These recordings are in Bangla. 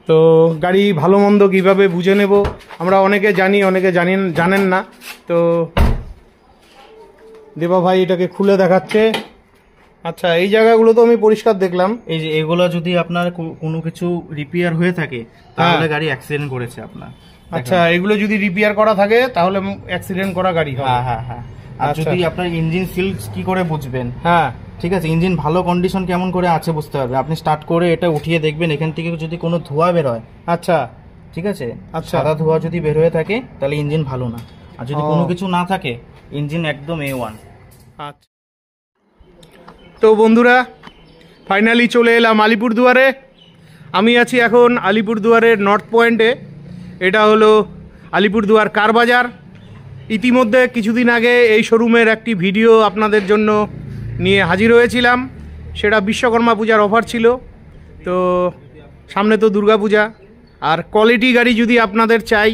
তো গাড়ি ভালো মন্দ কীভাবে বুঝে নেব আমরা অনেকে জানি, অনেকে জানেন না। তো দেবা ভাই এটাকে খুলে দেখাচ্ছে। আচ্ছা, এই জায়গাগুলো তো আমি পরিষ্কার দেখলাম। এই যে এগুলো যদি আপনার কোনো কিছু রিপেয়ার হয়ে থাকে তাহলে গাড়ি অ্যাক্সিডেন্ট করেছে আপনার। আচ্ছা, এগুলো যদি রিপেয়ার করা থাকে তাহলে অ্যাক্সিডেন্ট করা গাড়ি হবে। হ্যাঁ হ্যাঁ হ্যাঁ। আর যদি আপনার ইঞ্জিন সিল কি করে বুঝবেন? হ্যাঁ ঠিক আছে, ইঞ্জিন ভালো কন্ডিশন কেমন করে আছে বুঝতে হবে। আপনি স্টার্ট করে এটা উঠিয়ে দেখবেন, এখান থেকে যদি কোনো ধোঁয়া বের হয়, আচ্ছা ঠিক আছে, আচ্ছা, সাদা ধোঁয়া যদি বের হয়ে থাকে তাহলে ইঞ্জিন ভালো না। আর যদি কোনো কিছু না থাকে ইঞ্জিন একদম A1। আচ্ছা, তো বন্ধুরা ফাইনালি চলে এলাম আলিপুরদুয়ারে। আমি আছি এখন আলিপুরদুয়ারের নর্থ পয়েন্টে। এটা হলো আলিপুরদুয়ার কার বাজার। ইতিমধ্যে কিছুদিন আগে এই শোরুমের একটি ভিডিও আপনাদের জন্য নিয়ে হাজির হয়েছিলাম। সেটা বিশ্বকর্মা পূজার অফার ছিল। তো সামনে তো দুর্গা পূজা, আর কোয়ালিটি গাড়ি যদি আপনাদের চাই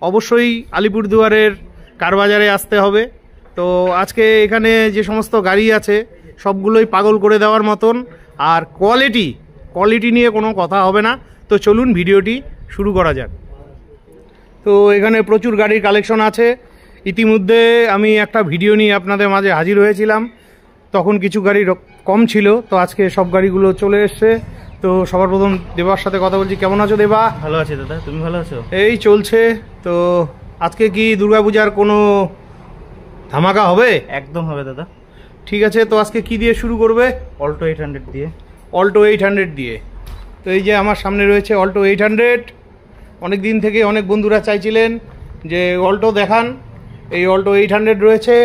অবশ্যই আলিপুরদুয়ারের কার বাজারে আসতে হবে। তো আজকে এখানে যে সমস্ত গাড়ি আছে সবগুলোই পাগল করে দেওয়ার মতন, আর কোয়ালিটি নিয়ে কোনো কথা হবে না। তো চলুন ভিডিওটি শুরু করা যাক। তো এখানে প্রচুর গাড়ির কালেকশন আছে। ইতিমধ্যে আমি একটা ভিডিও নিয়ে আপনাদের মাঝে হাজির হয়েছিলাম, তখন কিছু গাড়ি কম ছিল। তো আজকে সব গাড়িগুলো চলে এসছে। তো সবার প্রথম দেবার সাথে কথা বলছি। কেমন আছো দেবা? ভালো আছি দাদা, তুমি ভালো আছো? এই চলছে। তো আজকে কি দুর্গাপূজার কোনো ধামাকা হবে? একদম হবে দাদা। ঠিক আছে, তো আজকে কি দিয়ে শুরু করবে? অল্টো 800 দিয়ে। অল্টো 800 দিয়ে। তো এই যে আমার সামনে রয়েছে অল্টো 800। অনেক দিন থেকে অনেক বন্ধুরা চাইছিলেন যে অল্টো দেখান। এই অল্টো 800 রয়েছে।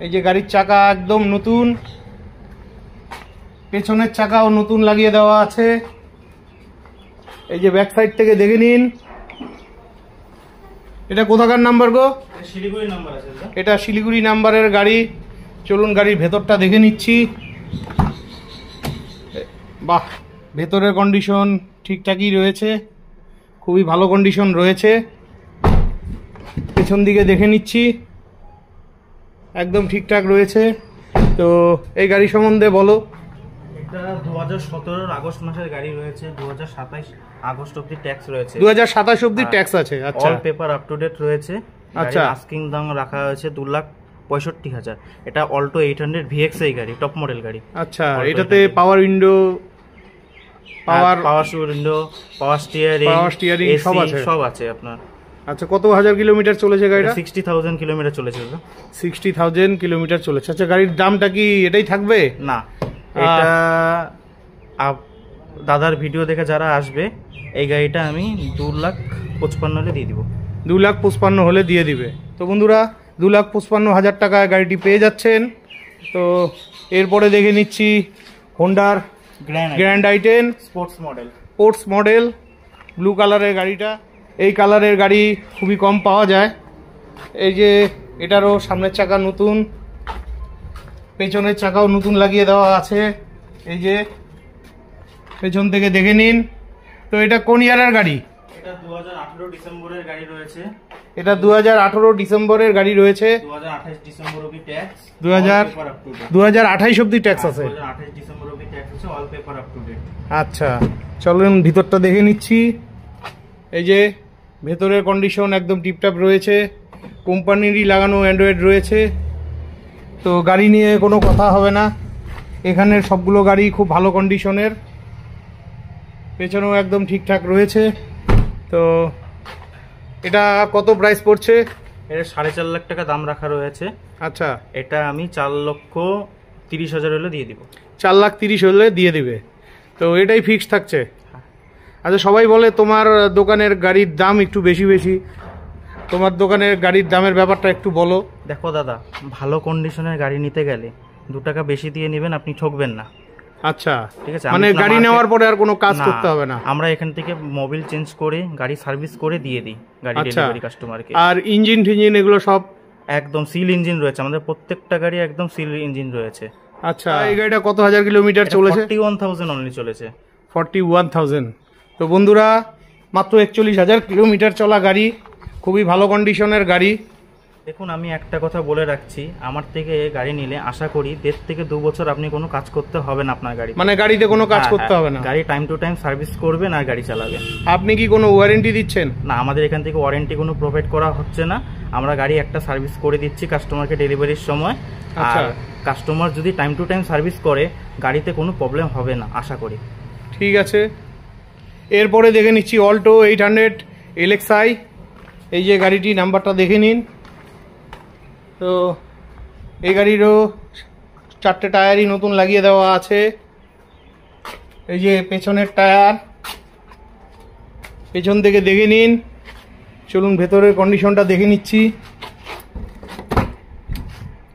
এই যে গাড়ির চাকা একদম নতুন, পেছনের চাকাও নতুন লাগিয়ে দেওয়া আছে। এই যে ব্যাক সাইড থেকে দেখে নিন। এটা কোথাকার নাম্বার গো? শিলিগুড়ি নাম্বার আছে দাদা। এটা শিলিগুড়ি নাম্বারের গাড়ি। চলুন গাড়ির ভেতরটা দেখে নিচ্ছি। বাহ, ভেতরের কন্ডিশন ঠিকঠাকই রয়েছে, খুবই ভালো কন্ডিশন রয়েছে। পেছন দিকে দেখে নিচ্ছি, একদম ঠিকঠাক রয়েছে। তো এই গাড়ি সম্বন্ধে বলো। এটা 2017 আগস্ট মাসের গাড়ি রয়েছে, 2027 আগস্ট অবধি ট্যাক্স রয়েছে। 2027 অবধি ট্যাক্স আছে। আচ্ছা, all paper up to date রয়েছে। আচ্ছা, আস্কিং দাম রাখা হয়েছে 2,65,000। এটা অল্টো 800 VX এই গাড়ি, টপ মডেল গাড়ি। আচ্ছা, এটাতে পাওয়ার উইন্ডো, পাওয়ার উইন্ডো, পাওয়ার স্টিয়ারিং সব আছে আপনার। আচ্ছা, কত হাজার কিলোমিটার চলেছে গাড়িটা? 60,000 কিলোমিটার চলেছে। 60,000 কিলোমিটার চলেছে। আচ্ছা, গাড়ির দামটা কি এটাই থাকবে? না, এটা দাদার ভিডিও দেখে যারা আসবে এই গাড়িটা আমি 2,55,000 হলে দিয়ে দিব। 2,55,000 হলে দিয়ে দিবে। তো বন্ধুরা 2,55,000 টাকায় গাড়িটি পেয়ে যাচ্ছেন। তো এরপরে দেখে নিচ্ছি হোন্ডার grand i10 sports model blue কালারের গাড়িটা। এই কালারের গাড়ি খুবই কম পাওয়া যায়। এই যে এটারও সামনের চাকা নতুন, পেছনের চাকাও নতুন লাগিয়ে দেওয়া আছে। এই যে পেছন থেকে দেখে নিন। তো এটা কোন ইয়ারের গাড়ি? এটা 2018 ডিসেম্বরের গাড়ি রয়েছে। এটা 2018 ডিসেম্বরের গাড়ি রয়েছে। 2028 ডিসেম্বর অবধি ট্যাক্স। 2028 অবধি ট্যাক্স আছে। 2028 ডিসেম্বর অবধি ট্যাক্স আছে, all paper up to date. আচ্ছা, চলুন ভিতরটা দেখে নিচ্ছি। এই যে ভেতরের কন্ডিশন একদম টিপটাপ রয়েছে, কোম্পানিরই লাগানো অ্যান্ড্রয়েড রয়েছে। তো গাড়ি নিয়ে কোনো কথা হবে না, এখানের সবগুলো গাড়ি খুব ভালো কন্ডিশনের। পেছনেও একদম ঠিকঠাক রয়েছে। তো এটা কত প্রাইস পড়ছে? এটা 4.5 লাখ টাকা দাম রাখা রয়েছে। আচ্ছা, এটা আমি 4,30,000 হলে দিয়ে দিব। 4,30,000 হলে দিয়ে দিবে। তো এটাই ফিক্স থাকছে। আচ্ছা, সবাই বলে তোমার দোকানের গাড়ির দাম একটু বেশি বেশি, তোমার দোকানের গাড়ির দামের ব্যাপারটা একটু বলো। দেখো দাদা, ভালো কন্ডিশনের গাড়ি নিতে গেলে 2 টাকা বেশি দিয়ে নেবেন, আপনি ঠকবেন না। আচ্ছা, ঠিক আছে, মানে গাড়ি নেওয়ার পরে আর কোনো কাজ করতে হবে না। আমরা এখান থেকে মোবিল চেঞ্জ করে গাড়ি সার্ভিস করে দিয়ে দিই গাড়ি ডেলিভারি কাস্টমারকে। আর ইঞ্জিন টিঞ্জিন এগুলো সব একদম সিল ইঞ্জিন রয়েছে, আমাদের প্রত্যেকটা গাড়ি একদম সিল ইঞ্জিন রয়েছে। আচ্ছা, এই গাড়িটা কত হাজার কিলোমিটার চলেছে? 41,000 অনলি চলেছে। 41,000। তো বন্ধুরা মাত্র 41,000 কিলোমিটার চলা গাড়ি, খুবই ভালো কন্ডিশনের গাড়ি। দেখুন, আমি একটা কথা বলে রাখছি, আমার থেকে গাড়ি নিলে আশা করি 1.5 থেকে 2 বছর আপনি কোনো কাজ করতে হবে না আপনার গাড়ি, মানে গাড়িতে কোনো কাজ করতে হবে না, গাড়ি টাইম টু টাইম সার্ভিস করবেন আর গাড়ি চালাবেন। আপনি কি কোনো ওয়ারেন্টি দিচ্ছেন? না, আমাদের এখান থেকে ওয়ারেন্টি কোনো প্রোভাইড করা হচ্ছে না। আমরা গাড়ি একটা সার্ভিস করে দিচ্ছি কাস্টমারকে ডেলিভারির সময়। আর কাস্টমার যদি টাইম টু টাইম সার্ভিস করে গাড়িতে কোনো প্রবলেম হবে না আশা করি। ঠিক আছে, এরপরে দেখে নিচ্ছি অল্টো 800 LXi। এই যে গাড়িটি, নাম্বারটা দেখে নিন। তো এই গাড়িরও 4টে টায়ারই নতুন লাগিয়ে দেওয়া আছে। এই যে পেছনের টায়ার, পেছন থেকে দেখে নিন। চলুন ভেতরের কন্ডিশনটা দেখে নিচ্ছি।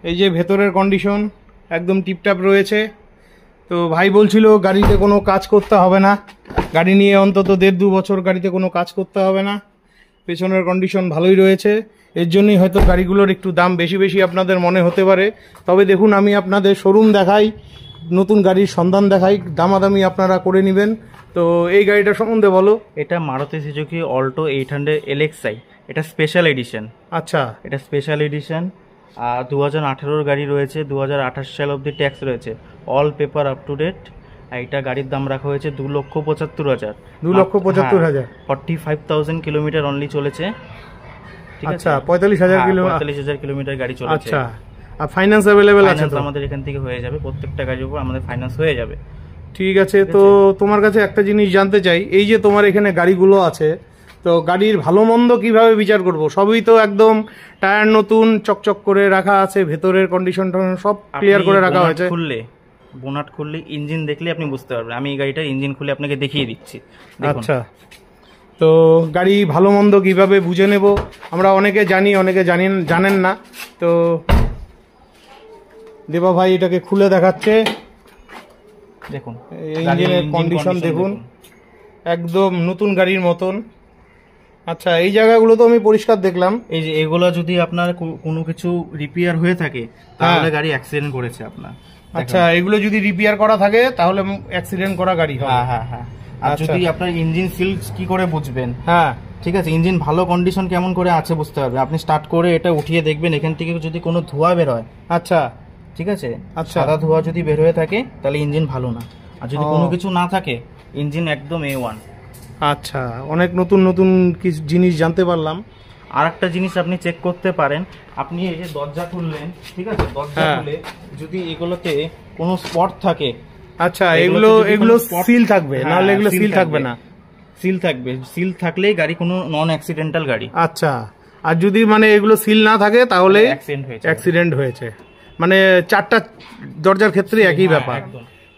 এই যে ভেতরের কন্ডিশন একদম টিপটাপ রয়েছে। তো ভাই বলছিল গাড়িতে কোনো কাজ করতে হবে না, গাড়ি নিয়ে অন্তত 1.5-2 বছর গাড়িতে কোনো কাজ করতে হবে না। পেছনের কন্ডিশন ভালোই রয়েছে, এর জন্যই হয়তো গাড়িগুলোর একটু দাম বেশি বেশি আপনাদের মনে হতে পারে। তবে দেখুন, আমি আপনাদের শোরুম দেখাই, নতুন গাড়ির সন্ধান দেখাই, দামাদামি আপনারা করে নেবেন। তো এই গাড়িটা সম্বন্ধে বলো। এটা মারুতি সুজুকি অল্টো 800 LXi, এটা স্পেশাল এডিশন। আচ্ছা, এটা স্পেশাল এডিশন। 2018 গাড়ি রয়েছে, 2028 সাল অবধি ট্যাক্স রয়েছে, all paper up to date. এইটা গাড়ির দাম রাখা হয়েছে 2,75,000। 2,75,000, 45,000 কিলোমিটার অনলি চলেছে। ঠিক আছে, 45,000 কিলোমিটার গাড়ি চলেছে। আচ্ছা, আর ফাইন্যান্স অ্যাভেলেবেল আছে তো? আমাদের এখান থেকে হয়ে যাবে, প্রত্যেকটা গাড়ির উপর আমাদের ফাইন্যান্স হয়ে যাবে। ঠিক আছে। তো তোমার কাছে একটা জিনিস জানতে চাই, এই যে তোমার এখানে গাড়িগুলো আছে, তো গাড়ির ভালো মন্দ কিভাবে বিচার করব? সবই তো একদম টায়ার নতুন চকচক করে রাখা আছে, ভেতরের কন্ডিশন সব ক্লিয়ার করে রাখা হয়েছে। বোনাট খুললে ইঞ্জিন দেখলে আপনি বুঝতে পারবেন। আমি এই গাড়িটার ইঞ্জিন খুলে আপনাকে দেখিয়ে দিচ্ছি। আচ্ছা, তো গাড়ি ভালো মন্দ কিভাবে বুঝে নেব? আমরা অনেকে জানি, অনেকে জানেন না। তো দেবা ভাই এটাকে খুলে দেখাচ্ছে। দেখুন ইঞ্জিনের কন্ডিশন দেখুন, একদম নতুন গাড়ির মতন। আচ্ছা, এই জায়গাগুলো তো আমি পরিষ্কার দেখলাম। এই যে এগুলো যদি আপনার কোনো কিছু রিপেয়ার হয়ে থাকে তাহলে গাড়ি অ্যাক্সিডেন্ট করেছে আপনার। আচ্ছা, এগুলো যদি রিপেয়ার করা থাকে তাহলে অ্যাক্সিডেন্ট করা গাড়ি হবে। হ্যাঁ। আর যদি আপনার ইঞ্জিন সিল কি করে বুঝবেন? হ্যাঁ, ঠিক আছে, ইঞ্জিন ভালো কন্ডিশন কেমন করে আছে বুঝতে হবে। আপনি স্টার্ট করে এটা উঠিয়ে দেখবেন, এখান থেকে যদি কোনো ধোঁয়া বের হয়, আচ্ছা ঠিক আছে, সাদা ধোঁয়া যদি বের হয়ে থাকে তাহলে ইঞ্জিন ভালো না। আর যদি কোনো কিছু না থাকে ইঞ্জিন একদম A1। আচ্ছা, অনেক নতুন নতুন কিছু জিনিস জানতে পারলাম। আর একটা জিনিস আপনি চেক করতে পারেন, আপনি এই যে দরজা খুললেন, ঠিক আছে, দরজা খুলে যদি এগুলোতে কোনো স্পট থাকে, আচ্ছা, এগুলো সিল থাকবে, নাহলে এগুলো সিল থাকবে না। সিল থাকবে, সিল থাকলেই গাড়ি কোনো নন অ্যাক্সিডেন্টাল গাড়ি। আচ্ছা, আর যদি মানে এগুলো সিল না থাকে তাহলে অ্যাক্সিডেন্ট হয়েছে। মানে 4টা দরজার ক্ষেত্রে একই ব্যাপার।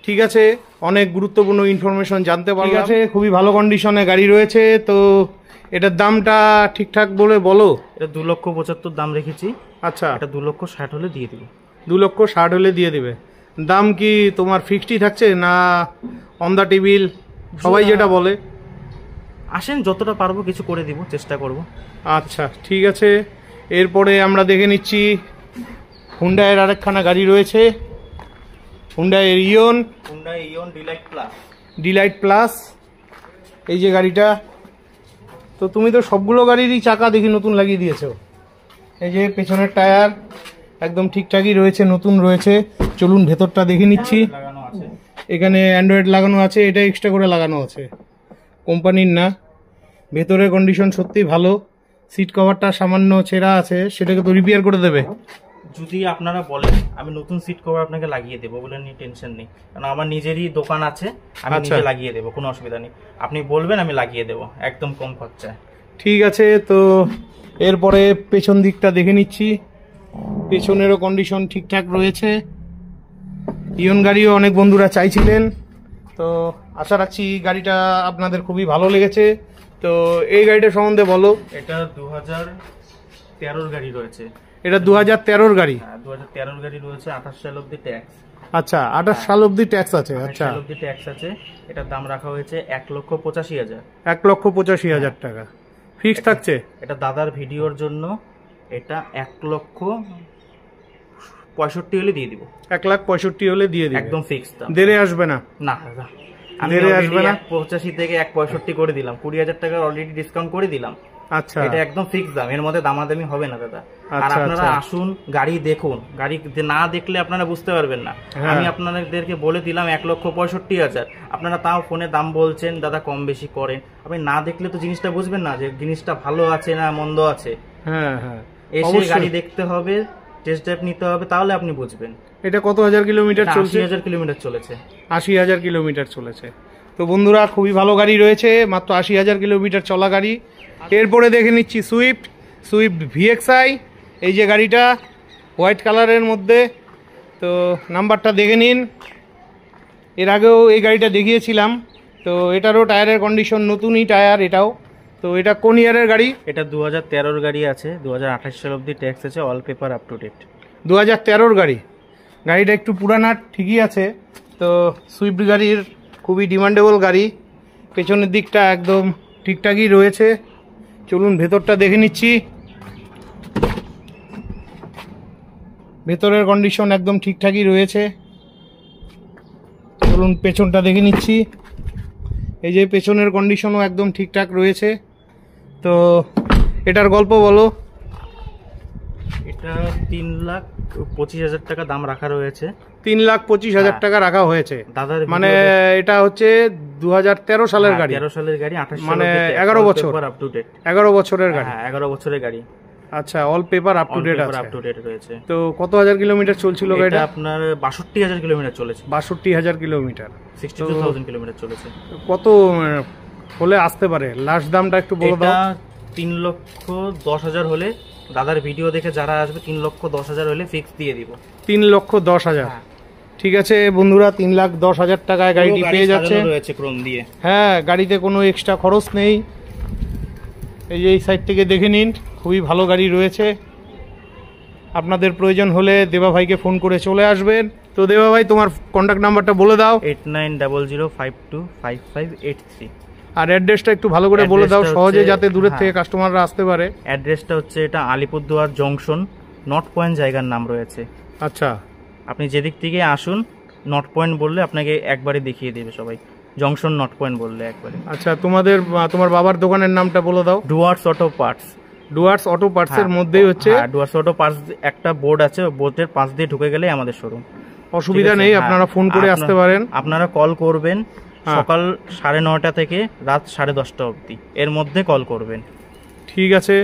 ঠিক আছে, অনেক গুরুত্বপূর্ণ ইনফরমেশন জানতে পারলাম। ঠিক আছে, খুবই ভালো কন্ডিশনে গাড়ি রয়েছে। তো এটার দামটা ঠিকঠাক বলো। এটা 2,75,000 দাম রেখেছি। আচ্ছা, এটা 2,60,000 হলে দিয়ে দিব। 2,60,000 হলে দিয়ে দিবে। দাম কি তোমার ফিক্সডই থাকছে না অন দ্য টেবিল? সবাই যেটা বলে। আসেন, যতটা পারবো কিছু করে দিব, চেষ্টা করব। আচ্ছা, ঠিক আছে। এরপরে আমরা দেখে নিচ্ছি হুন্ডাইয়ের আরেকখানা গাড়ি রয়েছে, হুন্ডাইয়ের ইয়ন ডিলাইট প্লাস। এই যে গাড়িটা, তো তুমি তো সবগুলো গাড়িরই চাকা দেখি নতুন লাগিয়ে দিয়েছো। এই যে পেছনের টায়ার একদম ঠিকঠাকই রয়েছে, নতুন রয়েছে। চলুন ভেতরটা দেখে নিচ্ছি। এখানে অ্যান্ড্রয়েড লাগানো আছে, এটা এক্সট্রা করে লাগানো আছে, কোম্পানির না। ভেতরের কন্ডিশন সত্যি ভালো। সিট কভারটা সামান্য ছেঁড়া আছে, সেটাকে তো রিপেয়ার করে দেবে। যদি আপনারা বলেন আমি নতুন সিট কভার আপনাকে লাগিয়ে দেবো বলে নিয়ে টেনশন নেই, কারণ আমার নিজেরই দোকান আছে, আমি নিজে লাগিয়ে দেবো, কোনো অসুবিধা নেই। আপনি বলবেন আমি লাগিয়ে দেবো একদম কম খরচায়। ঠিক আছে। তো এরপরে পেছন দিকটা দেখে নিচ্ছি, পেছনেরও কন্ডিশন ঠিকঠাক রয়েছে। ইয়ন গাড়িও অনেক বন্ধুরা চাইছিলেন, তো আশা রাখছি গাড়িটা আপনাদের খুবই ভালো লেগেছে। তো এই গাড়িটা সম্বন্ধে বলো। এটা 2013 গাড়ি রয়েছে। এটা 2013 গাড়ি? 2013 গাড়ি রয়েছে, 28 সাল অবধি ট্যাক্স। আচ্ছা, 28 সাল অবধি ট্যাক্স আছে। আচ্ছা, অবধি ট্যাক্স আছে। এটার দাম রাখা হয়েছে 1,85,000। 1,85,000 টাকা ফিক্স থাকছে। এটা দাদার ভিডিওর জন্য এটা 1,65,000 হলে দিয়ে দিব। 1,65,000 হলে দিয়ে দিব, একদম ফিক্স দাম। দেরে আসবে না? না, আমি 85 থেকে 1,65 করে দিলাম, 20,000 টাকা অলরেডি ডিসকাউন্ট করে দিলাম। আচ্ছা, এটা একদম ফিক্স দাম, এর মধ্যে দামাদামি হবে না দাদা। আর আচ্ছা, আপনারা আচ্ছা। আসুন, গাড়ি দেখুন, গাড়ি না দেখলে আপনারা বুঝতে পারবেন না। হ্যাঁ। আমি আপনাদেরকে বলে দিলাম 1,65,000, আপনারা তাও ফোনে দাম বলছেন দাদা কম বেশি করেন। আপনি না দেখলে তো জিনিসটা বুঝবেন না যে জিনিসটা ভালো আছে না মন্দ আছে। হ্যাঁ হ্যাঁ, এসে অবশ্যই। গাড়ি দেখতে হবে, টেস্ট ড্রাইভ নিতে হবে, তাহলে আপনি বুঝবেন। এটা কত হাজার কিলোমিটার চলছে? 80,000 কিলোমিটার চলেছে। 80,000 কিলোমিটার চলেছে। তো বন্ধুরা, খুবই ভালো গাড়ি রয়েছে, মাত্র 80,000 কিলোমিটার চলা গাড়ি। এরপরে দেখে নিচ্ছি সুইফট VXI। এই যে গাড়িটা হোয়াইট কালারের মধ্যে, তো নাম্বারটা দেখে নিন। এর আগেও এই গাড়িটা দেখিয়েছিলাম, তো এটারও টায়ারের কন্ডিশন নতুনই টায়ার এটাও। তো এটা কোন ইয়ারের গাড়ি? এটা 2013 গাড়ি আছে, 2028 সাল অবধি ট্যাক্স আছে, all paper up to date. 2013 গাড়ি, গাড়িটা একটু পুরানা ঠিকই আছে। তো সুইফট গাড়ির খুবই ডিমান্ডেবল গাড়ি, পেছনের দিকটা একদম ঠিকঠাকই রয়েছে। চলুন ভেতরটা দেখে নিচ্ছি। ভেতরের কন্ডিশন একদম ঠিকঠাকই রয়েছে। চলুন পেছনটা দেখে নিচ্ছি। এই যে পেছনের কন্ডিশনও একদম ঠিকঠাক রয়েছে। তো এটার গল্প বলো। এটা 3,25,000 টাকা দাম রাখা রয়েছে। 3,25,000 টাকা রাখা হয়েছে। দাদার মানে এটা হচ্ছে 2013 সালের গাড়ি, 13 সালের গাড়ি, 28 মানে 11 বছর, 11 বছরের গাড়ি। হ্যাঁ 11 বছরের গাড়ি। আচ্ছা, all paper up to date আছে। আপ টু ডেট রয়েছে। তো কত হাজার কিলোমিটার চলছিল গাড়িটা? আপনার 62,000 কিলোমিটার চলেছে। 62,000 কিলোমিটার, 62,000 কিলোমিটার চলেছে। কত হলে আসতে পারে? লাস্ট দামটা একটু বলে দাও। 3,10,000 হলে, দাদার ভিডিও দেখে যারা আসবে 3,10,000 হলে ফিক্স দিয়ে দিব। 3,10,000। ঠিক আছে বন্ধুরা, 3,10,000 টাকায় গাড়িটি পেয়ে যাচ্ছে। রয়েছে ক্রোম দিয়ে। হ্যাঁ, গাড়িতে কোনো এক্সট্রা খরচ নেই। এই যে এই সাইড থেকে দেখে নিন, খুবই ভালো গাড়ি রয়েছে। আপনাদের প্রয়োজন হলে দেবা ভাইকে ফোন করে চলে আসবেন। তো দেবা ভাই, তোমার কন্ট্যাক্ট নাম্বারটা বলে দাও। 8900525583। আর অ্যাড্রেসটা একটু ভালো করে বলে দাও, সহজে যাতে দূরের থেকে হ্যাঁ, কাস্টমাররা আসতে পারে। অ্যাড্রেসটা হচ্ছে এটা আলিপুরদুয়ার জংশন, নর্থ পয়েন্ট জায়গার নাম রয়েছে। আচ্ছা, আপনি যেদিক থেকে আসুন, নর্থ পয়েন্ট বললে আপনাকে একবারে দেখিয়ে দেবে সবাই, জংশন নর্থ পয়েন্ট বললে একবারে। আচ্ছা, তোমার বাবার দোকানের নামটা বলে দাও। Dooars auto parts. Dooars auto পার্টসের মধ্যেই হচ্ছে। ডুয়ার্স অটো পার্টস একটা বোর্ড আছে, বোর্ডের পাশ দিয়ে ঢুকে গেলেই আমাদের শোরুম। অসুবিধা নেই, আপনারা ফোন করে আসতে পারেন। আপনারা কল করবেন সকাল 9:30 থেকে রাত 10:30 অবধি, এর মধ্যে কল করবেন। ঠিক আছে,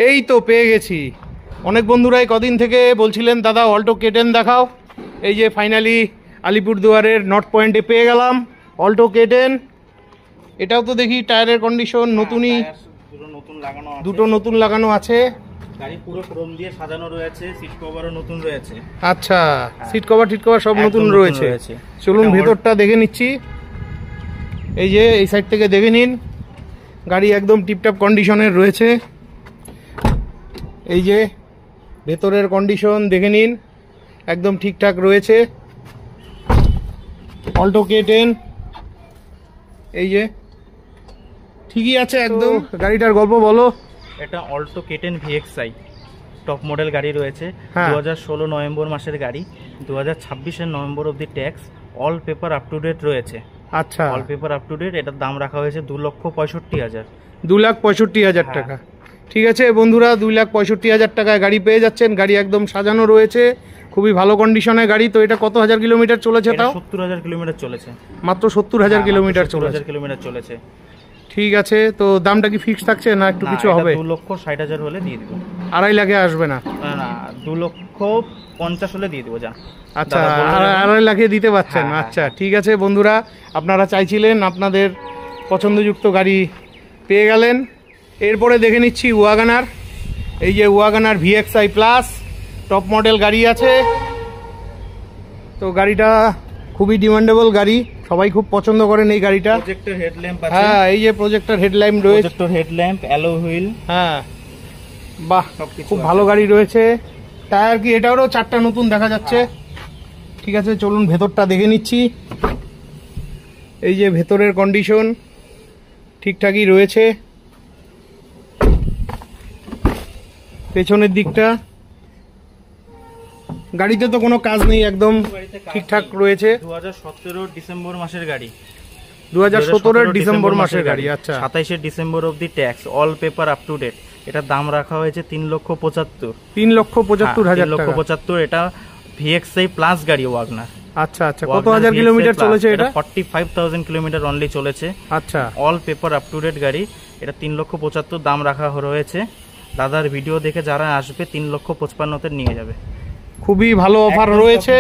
এই তো পেয়ে গেছি। অনেক বন্ধুরাই কদিন থেকে বলছিলেন দাদা অল্টো K10 দেখাও। এই যে ফাইনালি আলিপুরদুয়ারের নর্থ পয়েন্টে পেয়ে গেলাম অল্টো K10। এটাও তো দেখি টায়ারের কন্ডিশন নতুনই, দুটো নতুন লাগানো আছে। গাড়ি পুরো ক্রোম দিয়ে সাজানো রয়েছে, সিট কভারও নতুন রয়েছে। আচ্ছা, সিট কভার সব নতুন রয়েছে। চলুন ভেতরটা দেখে নিচ্ছি। এই যে এই সাইড থেকে দেখে নিন, গাড়ি একদম টিপটপ কন্ডিশনের রয়েছে। এই যে ভেতরের কন্ডিশন দেখে নিন, একদম ঠিকঠাক রয়েছে। অল্টো K10 এই যে ঠিকই আছে একদম। গাড়িটার গল্প বলো। এটা Alto K10 VXI top model গাড়ি রয়েছে। 2016 নভেম্বর মাসের গাড়ি, 2026 নভেম্বর অবধি tax, all paper up to date রয়েছে। আচ্ছা, all paper up to date. এটার দাম রাখা হয়েছে 2,65,000। 2,65,000 টাকা। ঠিক আছে বন্ধুরা, 2,65,000 টাকায় গাড়ি পেয়ে যাচ্ছেন। গাড়ি একদম সাজানো রয়েছে, খুবই ভালো কন্ডিশনের গাড়ি। তো এটা কত হাজার কিলোমিটার চলেছে? তাও 70,000 কিলোমিটার চলেছে। মাত্র 70,000 কিলোমিটার চলেছে। কিলোমিটার চলেছে। ঠিক আছে, তো দামটা কি ফিক্স থাকছে না একটু কিছু হবে? 2,60,000 হলে দিয়ে দিব। 2.5 লাখে আসবে না? না, 2,50,000 হলে দিয়ে দিব। যান। আচ্ছা, 2.5 লাখে দিতে পারছেন? আচ্ছা ঠিক আছে বন্ধুরা, আপনারা চাইছিলেন, আপনাদের পছন্দযুক্ত গাড়ি পেয়ে গেলেন। এরপরে দেখে নিচ্ছি ওয়াগনার। এই যে Wagon R VXI plus top model গাড়ি আছে। তো গাড়িটা খুবই ডিমান্ডেবল গাড়ি, সবাই খুব পছন্দ করেন এই গাড়িটা। প্রজেক্টর হেডল্যাম্প আছে। হ্যাঁ, এই যে প্রজেক্টর হেডল্যাম্প রয়েছে। Projector headlamp, alloy wheel. হ্যাঁ, বাহ, খুব ভালো গাড়ি রয়েছে। টায়ার কি এটারও 4টা নতুন দেখা যাচ্ছে? ঠিক আছে, চলুন ভেতরটা দেখে নিচ্ছি। এই যে ভেতরের কন্ডিশন ঠিকঠাকই রয়েছে। পেছনের দিকটা গাড়িতে তো কোনো কাজ নেই, একদম ঠিকঠাক রয়েছে। 2017 ডিসেম্বর মাসের গাড়ি। 2017 ডিসেম্বর মাসের গাড়ি। আচ্ছা, 27 ডিসেম্বর অবধি tax, all paper up to date. এটার দাম রাখা হয়েছে 3,75,000। 3,75,000 এটা ভিএক্সআই প্লাস গাড়ি ওয়াগনার। আচ্ছা আচ্ছা, কত হাজার কিলোমিটার চলেছে এটা? 45,000 কিলোমিটার অনলি চলেছে। আচ্ছা, all paper up to date গাড়ি। এটা 3,75,000 দাম রাখা রয়েছে। দাদার ভিডিও দেখে যারা আসবে 3,55,000-তে নিয়ে যাবে। খুবই ভালো অফার রয়েছে।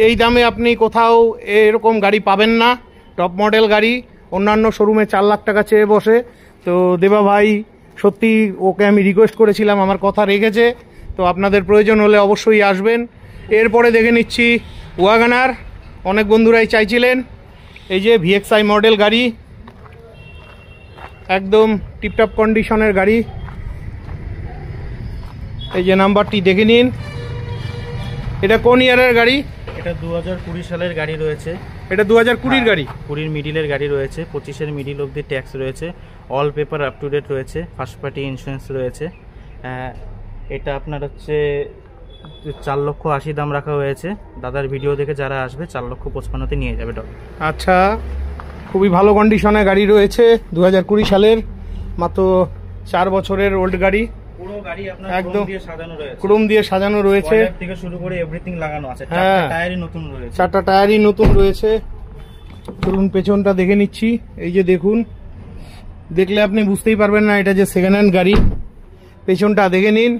এই দামে আপনি কোথাও এরকম গাড়ি পাবেন না, টপ মডেল গাড়ি। অন্যান্য শোরুমে 4 লাখ টাকা চেয়ে বসে। তো দেবা ভাই সত্যি, ওকে আমি রিকোয়েস্ট করেছিলাম, আমার কথা রেখেছে। তো আপনাদের প্রয়োজন হলে অবশ্যই আসবেন। এরপরে দেখে নিচ্ছি ওয়াগনার। অনেক বন্ধুরাই চাইছিলেন। এই যে ভিএক্সআই মডেল গাড়ি, একদম টিপটপ কন্ডিশনের গাড়ি। এই যে নাম্বারটি দেখে নিন। এটা কোন ইয়ারের গাড়ি? এটা 2020 সালের গাড়ি রয়েছে। এটা 2020 গাড়ি। 20 মিডিলের গাড়ি রয়েছে। 25 মিডিল অবধি ট্যাক্স রয়েছে। All paper up to date রয়েছে। ফার্স্ট পার্টি ইন্স্যুরেন্স রয়েছে। এটা আপনার হচ্ছে 4,80,000 দাম রাখা হয়েছে। দাদার ভিডিও দেখে যারা আসবে 4,55,000-তে নিয়ে যাবে। আচ্ছা, খুবই ভালো কন্ডিশনে গাড়ি রয়েছে। 2020 সালের, মাত্র 4 বছরের ওল্ড গাড়ি। পুরো গাড়ি আপনার একদম ক্রোম দিয়ে সাজানো রয়েছে। টয়লেট থেকে শুরু করে এভরিথিং লাগানো আছে। 4টা টায়ারই নতুন রয়েছে। 4টা টায়ারই নতুন রয়েছে। চলুন পেছনটা দেখে নিচ্ছি। এই যে দেখুন, দেখলে আপনি বুঝতেই পারবেন না এটা যে সেকেন্ড হ্যান্ড গাড়ি। পেছনটা দেখে নিন।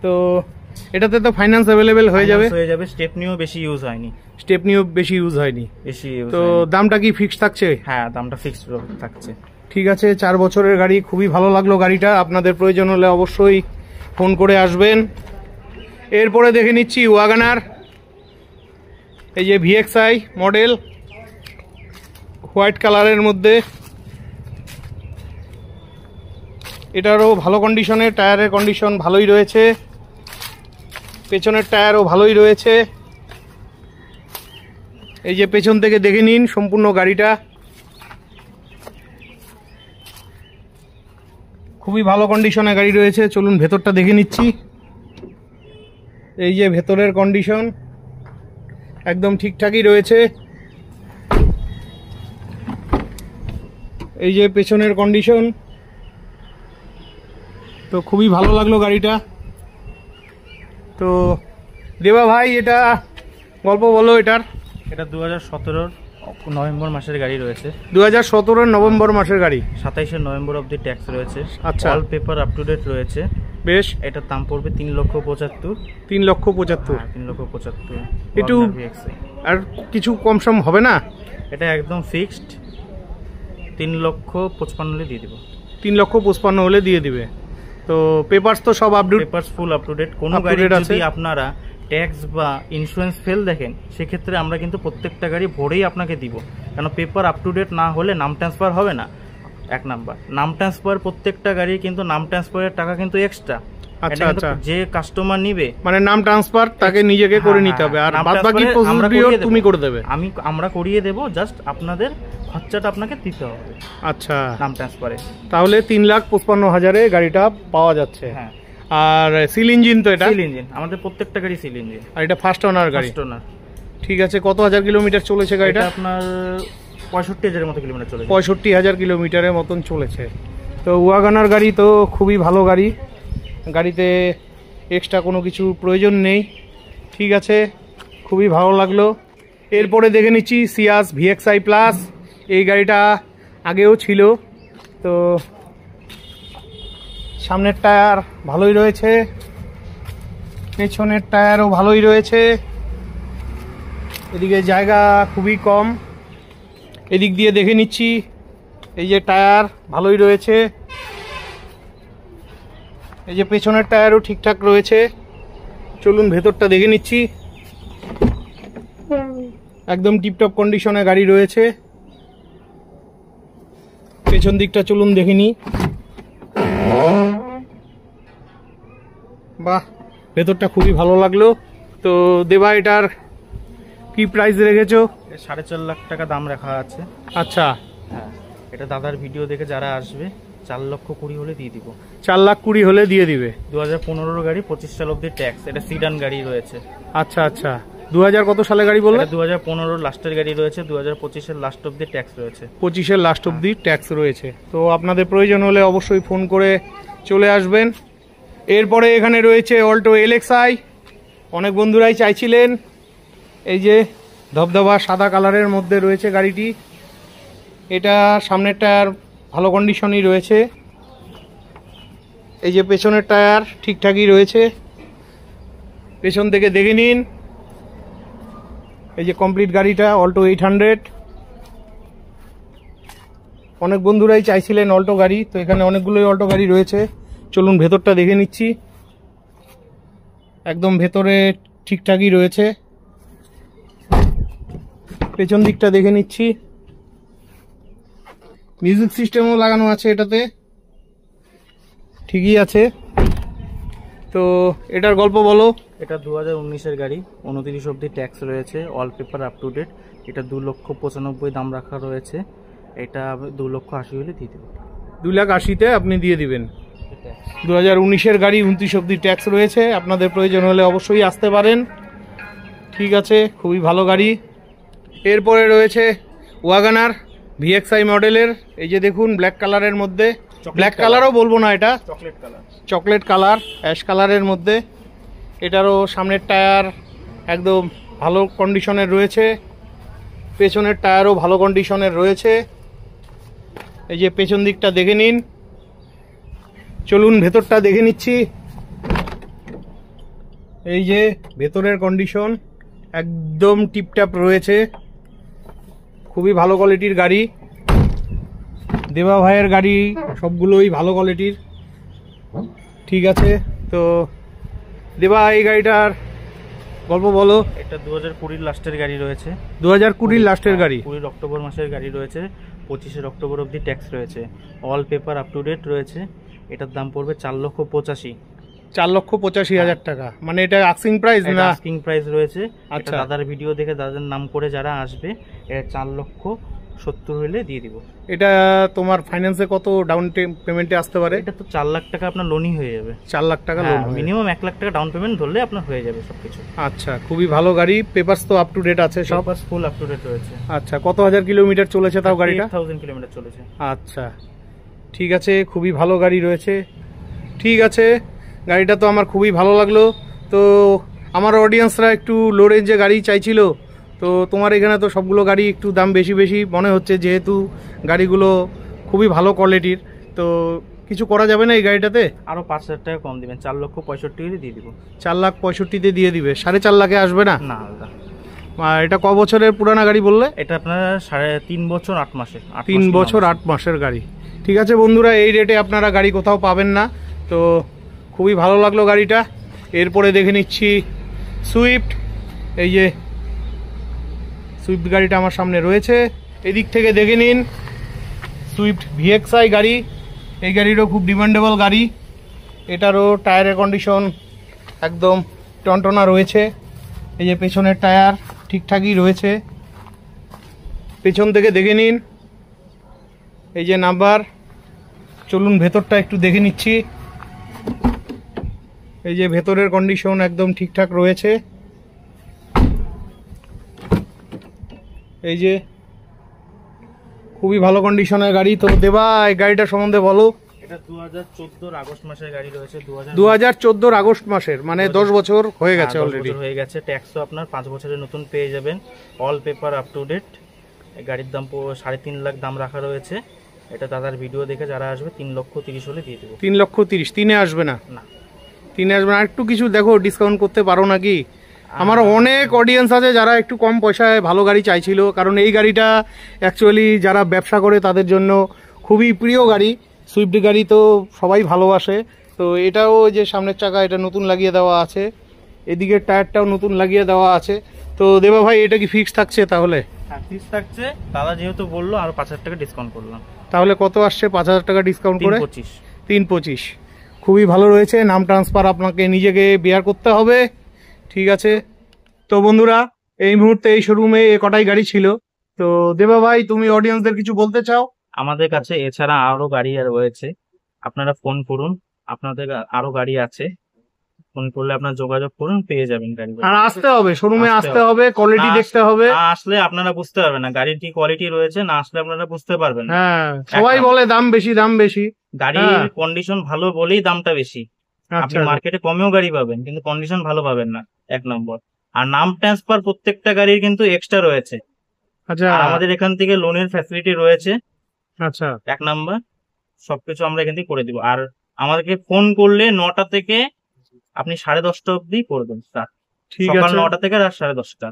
তো এটাতে তো ফাইন্যান্স অ্যাভেলেবেল হয়ে যাবে। স্টেপনিও বেশি ইউজ হয়নি। তো দামটা কি ফিক্স থাকছে? হ্যাঁ, দামটা ফিক্সড থাকছে। ঠিক আছে, 4 বছরের গাড়ি। খুবই ভালো লাগলো গাড়িটা। আপনাদের প্রয়োজন হলে অবশ্যই ফোন করে আসবেন। এরপরে দেখে নিচ্ছি ওয়াগনার। এই যে ভিএক্সআই মডেল, হোয়াইট কালারের মধ্যে। এটারও ভালো কন্ডিশনে, টায়ারের কন্ডিশন ভালোই রয়েছে। পেছনের টায়ারও ভালোই রয়েছে। এই যে পেছন থেকে দেখে নিন সম্পূর্ণ গাড়িটা। খুবই ভালো কন্ডিশনে গাড়ি রয়েছে। চলুন ভেতরটা দেখে নিচ্ছি। এই যে ভেতরের কন্ডিশন একদম ঠিকঠাকই রয়েছে। এই যে পেছনের কন্ডিশন। তো খুবই ভালো লাগলো গাড়িটা। তো দেবা ভাই, এটা গল্প বলো এটার। এটা 2017 নভেম্বর মাসের গাড়ি রয়েছে। 2017 নভেম্বর মাসের গাড়ি। 27 নভেম্বর অবধি ট্যাক্স রয়েছে। আচ্ছা, all paper up to date রয়েছে। বেশ। এটার দাম পড়বে 3,75,000। 3,75,000। 3,75,000। একটু আর কিছু কম সম হবে না? এটা একদম ফিক্সড 3,55,000 দিয়ে দিব। 3,55,000 হলে দিয়ে দিবে। তো পেপারস তো সব update, papers full up to date. কোনো গাড়ি যদি আপনারা ট্যাক্স বা ইন্স্যুরেন্স ফেল দেখেন, সেক্ষেত্রে আমরা কিন্তু প্রত্যেকটা গাড়ি ভরেই আপনাকে দিব। কারণ পেপার আপ টু ডেট না হলে নাম ট্রান্সফার হবে না। 1 নাম্বার, নাম ট্রান্সফার প্রত্যেকটা গাড়ি কিন্তু নাম ট্রান্সফারের টাকা কিন্তু এক্সট্রা। আচ্ছা আচ্ছা, যে কাস্টমার নিবে মানে নাম ট্রান্সফার তাকে নিজেকে করে নিতে হবে, আর বাদবাকি প্রসিডিউর তুমি করে দেবে। আমরা করিয়ে দেব, জাস্ট আপনাদের খরচাটা আপনাকে দিতে হবে। আচ্ছা, নাম ট্রান্সফারে। তাহলে 3,55,000-এ গাড়িটা পাওয়া যাচ্ছে। হ্যাঁ, আর সিল ইঞ্জিন তো এটা? সিল ইঞ্জিন, আমাদের প্রত্যেকটা গাড়ি সিল ইঞ্জিন। আর এটা ফার্স্ট ওনার গাড়ি? First owner. ঠিক আছে, কত হাজার কিলোমিটার চলেছে গাড়িটা? আপনার 65,000-এর মতো কিলোমিটার চলেছে। 65,000 কিলোমিটারের মতন চলেছে। তো ওয়াগনার গাড়ি তো খুবই ভালো গাড়ি, গাড়িতে এক্সট্রা কোনো কিছু প্রয়োজন নেই। ঠিক আছে, খুবই ভালো লাগলো। এরপরে দেখে নিচ্ছি সিয়াস ভিএক্সআই প্লাস। এই গাড়িটা আগেও ছিল। তো সামনের টায়ার ভালোই রয়েছে, পেছনের টায়ারও ভালোই রয়েছে। এদিকে জায়গা খুবই কম। এদিক দিয়ে দেখে নিচ্ছি, এই যে টায়ার ভালোই রয়েছে। এই যে পেছনের টায়ারও ঠিকঠাক রয়েছে। চলুন ভেতরটা দেখে নিচ্ছি। একদম টিপটপ কন্ডিশনে গাড়ি রয়েছে। পেছন দিকটা চলুন দেখে নিই। বাহ, ভেতরটা খুবই ভালো লাগলো। তো দেবা, এটার কি প্রাইস রেখেছো? 4.5 লাখ টাকা দাম রাখা আছে। আচ্ছা, হ্যাঁ, এটা দাদার ভিডিও দেখে যারা আসবে 4,20,000 হলে দিয়ে দিব। 4,20,000 হলে দিয়ে দিবে। 2015 গাড়ি, 25 সাল অব্দি ট্যাক্স। এটা সিডান গাড়ি রয়েছে। আচ্ছা আচ্ছা, 2000 কত সালে গাড়ি বললেন? 2015 লাস্টের গাড়ি রয়েছে, 2025-এর লাস্ট অব্দি ট্যাক্স রয়েছে। 25-এর লাস্ট অব্দি ট্যাক্স রয়েছে। তো আপনাদের প্রয়োজন হলে অবশ্যই ফোন করে চলে আসবেন। এরপরে এখানে রয়েছে অল্টো LXi, অনেক বন্ধুরাই চাইছিলেন। এই যে ধবধবা সাদা কালারের মধ্যে রয়েছে গাড়িটি। এটা সামনের টায়ার ভালো কন্ডিশনই রয়েছে, এই যে পেছনের টায়ার ঠিকঠাকই রয়েছে। পেছন থেকে দেখে নিন, এই যে কমপ্লিট গাড়িটা অল্টো 800। অনেক বন্ধুরাই চাইছিলেন অল্টো গাড়ি, তো এখানে অনেকগুলোই অল্টো গাড়ি রয়েছে। চলুন ভেতরটা দেখে নিচ্ছি। একদম ভেতরে ঠিকঠাকই রয়েছে। পেছন দিকটা দেখে নিচ্ছি, মিউজিক সিস্টেমও লাগানো আছে এটাতে, ঠিকই আছে। তো এটার গল্প বলো। এটা 2019-এর গাড়ি, 29 অব্দি ট্যাক্স রয়েছে, all paper up to date. এটা 2,95,000 দাম রাখা রয়েছে। এটা 2,80,000 হলে দিয়ে দেবো। 2,80,000-তে আপনি দিয়ে দিবেন। 2019-এর গাড়ি, 29 অব্দি ট্যাক্স রয়েছে। আপনাদের প্রয়োজন হলে অবশ্যই আসতে পারেন। ঠিক আছে, খুবই ভালো গাড়ি। এরপরে রয়েছে ওয়াগনার VXi মডেলের, এই যে দেখুন ব্ল্যাক কালারের মধ্যে, ব্ল্যাক কালারও বলবো না, এটা চকলেট কালার, অ্যাশ কালারের মধ্যে। এটারও সামনের টায়ার একদম ভালো কন্ডিশনের রয়েছে, পেছনের টায়ারও ভালো কন্ডিশনের রয়েছে। এই যে পেছন দিকটা দেখে নিন। চলুন ভেতরটা দেখে নিচ্ছি। এই যে ভেতরের কন্ডিশন একদম টিপটাপ রয়েছে, খুবই ভালো কোয়ালিটির গাড়ি। দেবা ভাইয়ের গাড়ি সবগুলোই ভালো কোয়ালিটির। ঠিক আছে, তো দেবা এই গাড়িটার গল্প বলো। এটা 2020-এর লাস্টের গাড়ি রয়েছে। 2020-এর লাস্টের গাড়ি, 20 অক্টোবর মাসের গাড়ি রয়েছে, 25 অক্টোবর অব্দি ট্যাক্স রয়েছে, all paper up to date রয়েছে। এটার দাম পড়বে 4,85,000। 4,85,000 টাকা, মানে এটা আস্কিং প্রাইস না? আস্কিং প্রাইস রয়েছে। আচ্ছা, দাদার ভিডিও দেখে দাদার নাম করে যারা আসবে, এটা 4,70,000 হলে দিয়ে দিব। এটা তোমার ফাইন্যান্সে কত ডাউন পেমেন্টে আসতে পারে? এটা তো 4 লাখ টাকা আপনার লোনই হয়ে যাবে। 4 লাখ টাকা লোন, মিনিমাম 1 লাখ টাকা ডাউন পেমেন্ট ধরলে আপনার হয়ে যাবে সবকিছু। আচ্ছা, খুবই ভালো গাড়ি। পেপারস তো আপ টু ডেট আছে সব? Papers full up to date রয়েছে। আচ্ছা, কত হাজার কিলোমিটার চলেছে তাও গাড়িটা? 1000 কিলোমিটার চলেছে। আচ্ছা, ঠিক আছে, খুবই ভালো গাড়ি রয়েছে। ঠিক আছে, গাড়িটা তো আমার খুবই ভালো লাগলো। তো আমার অডিয়েন্সরা একটু লো রেঞ্জে গাড়ি চাইছিল, তো তোমার এখানে তো সবগুলো গাড়ি একটু দাম বেশি বেশি মনে হচ্ছে, যেহেতু গাড়িগুলো খুবই ভালো কোয়ালিটির। তো কিছু করা যাবে না এই গাড়িটাতে? আরও 5,000 টাকা কম দিবেন, 4,65,000 দিয়ে দিব। 4,65,000-তে দিয়ে দিবে? 3.5 লাখে আসবে না? না। আর এটা ক বছরের পুরানা গাড়ি বললে? এটা আপনার 3.5 বছর 8 মাসের। 3 বছর 8 মাসের গাড়ি। ঠিক আছে বন্ধুরা, এই রেটে আপনারা গাড়ি কোথাও পাবেন না। তো খুবই ভালো লাগলো গাড়িটা। এরপরে দেখে নিচ্ছি সুইফট। এই যে সুইফট গাড়িটা আমার সামনে রয়েছে, এদিক থেকে দেখে নিন। সুইফট VXi গাড়ি, এই গাড়িরও খুব ডিমান্ডেবল গাড়ি। এটারও টায়ারের কন্ডিশন একদম টনটনা রয়েছে। এই যে পেছনের টায়ার ঠিকঠাকই রয়েছে, পেছন থেকে দেখে নিন। এই যে নাম্বার। চলুন ভেতরটা একটু দেখে নিচ্ছি। এই যে ভেতরের কন্ডিশন একদম ঠিকঠাক রয়েছে। এই যে খুবই ভালো কন্ডিশনের গাড়ি। তো দেবা এই গাড়িটার সম্বন্ধে বলো। এটা 2014 আগস্ট মাসের গাড়ি রয়েছে। 2014 আগস্ট মাসের, মানে 10 বছর হয়ে গেছে অলরেডি। হয়ে গেছে। ট্যাক্সও আপনার 5 বছরের নতুন পেয়ে যাবেন, all paper up to date. গাড়ির দাম 3.5 লাখ দাম রাখা রয়েছে। এটা দাদার ভিডিও দেখে যারা আসবে 3,30,000 হলে দিয়ে দেবো। 3,30,000? 3-এ আসবে না? না, 3-এ আসবে না। আর একটু কিছু দেখো, ডিসকাউন্ট করতে পারো নাকি? আমার অনেক অডিয়েন্স আছে যারা একটু কম পয়সায় ভালো গাড়ি চাইছিল, কারণ এই গাড়িটা অ্যাকচুয়ালি যারা ব্যবসা করে তাদের জন্য খুবই প্রিয় গাড়ি। সুইফট গাড়ি তো সবাই ভালোবাসে। তো এটাও যে সামনের চাকা এটা নতুন লাগিয়ে দেওয়া আছে, এদিকের টায়ারটাও নতুন লাগিয়ে দেওয়া আছে। তো দেবা ভাই এটা কি ফিক্স থাকছে তাহলে? হ্যাঁ, ফিক্স থাকছে। দাদা যেহেতু বললো আরো 5,000 টাকা ডিসকাউন্ট করলাম। তাহলে কত আসছে? 5,000 টাকা ডিসকাউন্ট করে 3,25,000। 3,25,000 খুবই ভালো রয়েছে। নাম ট্রান্সফার আপনাকে নিজেকে বেয়ার করতে হবে। ঠিক আছে, তো বন্ধুরা এই মুহূর্তে এই শোরুমে এ কটাই গাড়ি ছিল। তো দেবা ভাই তুমি অডিয়েন্সদের কিছু বলতে চাও? আমাদের কাছে এছাড়া আরো গাড়ি রয়েছে, আপনারা ফোন করুন, আপনাদের আরো গাড়ি আছে। ফোন করলে আপনার যোগাযোগ করুন, পেয়ে যাবেন গাড়ি। আর আসতে হবে, শোরুমে আসতে আসতে হবে, কোয়ালিটি না দেখতে হবে। না আসলে আপনারা বুঝতে পারবেন না গাড়ির কি কোয়ালিটি রয়েছে, না আসলে আপনারা বুঝতে পারবেন না। হ্যাঁ, সবাই বলে দাম বেশি দাম বেশি। গাড়ির কন্ডিশন ভালো বলেই দামটা বেশি। আপনি আচ্ছা মার্কেটে কমেও গাড়ি পাবেন কিন্তু কন্ডিশন ভালো পাবেন না, 1 নম্বর। আর নাম ট্রান্সফার প্রত্যেকটা গাড়ির কিন্তু এক্সট্রা রয়েছে। আচ্ছা আর আমাদের এখান থেকে লোনের ফ্যাসিলিটি রয়েছে। আচ্ছা 1 নম্বর, সবকিছু আমরা এখান থেকে করে দিব। আর আমাদেরকে ফোন করলে 9টা থেকে আপনি 10:30 অবধি করবেন স্যার, ঠিক সকাল আছে 9টা থেকে রাত 10:30টা।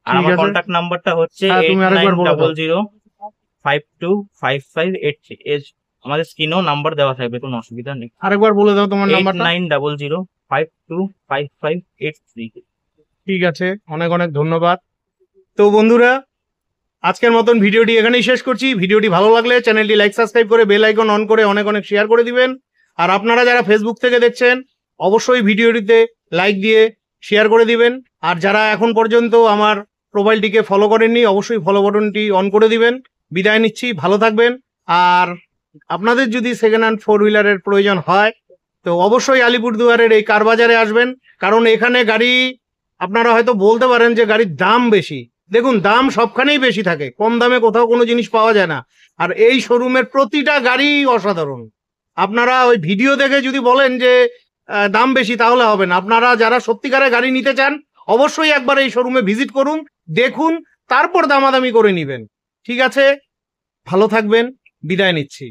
আর ঠিক আমার আছে। কন্ট্যাক্ট নাম্বারটা হচ্ছে হ্যাঁ, তুমি আরেকবার বলে দাও। 8900525583। আমাদের স্ক্রিনেও নাম্বার দেওয়া থাকবে, কোনো অসুবিধা নেই। আরেকবার বলে দাও তোমার নাম্বারটা। 8900525583। ঠিক আছে, অনেক অনেক ধন্যবাদ। তো বন্ধুরা, আজকের মতন ভিডিওটি এখানেই শেষ করছি। ভিডিওটি ভালো লাগলে চ্যানেলটি লাইক সাবস্ক্রাইব করে বেল আইকন অন করে অনেক অনেক শেয়ার করে দিবেন। আর আপনারা যারা ফেসবুক থেকে দেখছেন অবশ্যই ভিডিওটিতে লাইক দিয়ে শেয়ার করে দিবেন। আর যারা এখন পর্যন্ত আমার প্রোফাইলটিকে ফলো করেননি অবশ্যই ফলো বাটনটি অন করে দিবেন। বিদায় নিচ্ছি, ভালো থাকবেন। আর আপনাদের যদি সেকেন্ড হ্যান্ড 4 হুইলারের প্রয়োজন হয় তো অবশ্যই আলিপুরদুয়ারের এই কার বাজারে আসবেন, কারণ এখানে গাড়ি আপনারা হয়তো বলতে পারেন যে গাড়ির দাম বেশি। দেখুন, দাম সবখানেই বেশি থাকে, কম দামে কোথাও কোনো জিনিস পাওয়া যায় না। আর এই শোরুমের প্রতিটা গাড়ি অসাধারণ। আপনারা ওই ভিডিও দেখে যদি বলেন যে দাম বেশি তাহলে হবে না। আপনারা যারা সত্যিকারের গাড়ি নিতে চান অবশ্যই একবার এই শোরুমে ভিজিট করুন, দেখুন, তারপর দামাদামি করে নেবেন। ঠিক আছে, ভালো থাকবেন, বিদায় নিচ্ছি।